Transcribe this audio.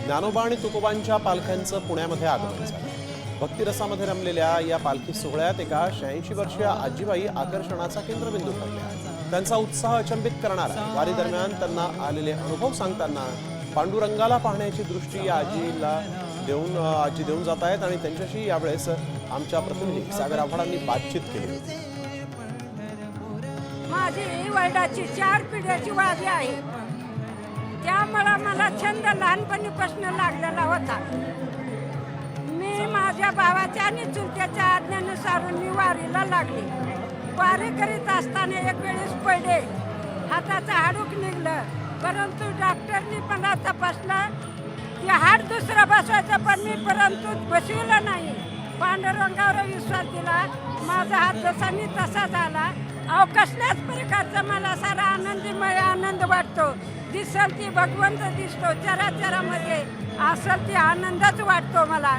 ज्ञानोबा आणि तुकोबांच्या पालख्यांचं पुण्यामध्ये आगमन झालं। भक्तिरसामध्ये रमलेल्या या पालखी सोहळ्यात एका 86 वर्षीय आजीबाई आकर्षणाचा केंद्रबिंदू ठरल्या। त्यांचा उत्साह अचंबित करणारा आहे। वारी दरम्यान त्यांना आलेले अनुभव सांगताना पांडुरंगाला पाहण्याची दृष्टी आजी देऊन जात आहेत आणि त्यांच्याशी यावेळेस आमच्या प्रतिनिधी सागर आव्हाडांनी बातचीत केली। माझी वडिलांची 4 पिढ्याची वारी आहे, त्यामुळे मला छंद लहानपणीपासून लागलेला होता। मी माझ्या भावाच्या आणि चुलत्याच्या आज्ञेनुसार मी वारीला लागले। वारी करीत असताना एक वेळेस पडले, हाताचं हाडूक निघलं, परंतु डॉक्टरनी मला तपासलं की हाड दुसरं बसवायचं, पण मी परंतु बसविलं नाही। पांडुरंगावर विश्वास दिला, माझा हात जसा मी तसा झाला। अहो, कसल्याच प्रकारचा मला सारा आनंदमय आनंद वाटतो। दिसल ती भगवंत दिसतो, चराचरामध्ये असल ती आनंदच वाटतो मला।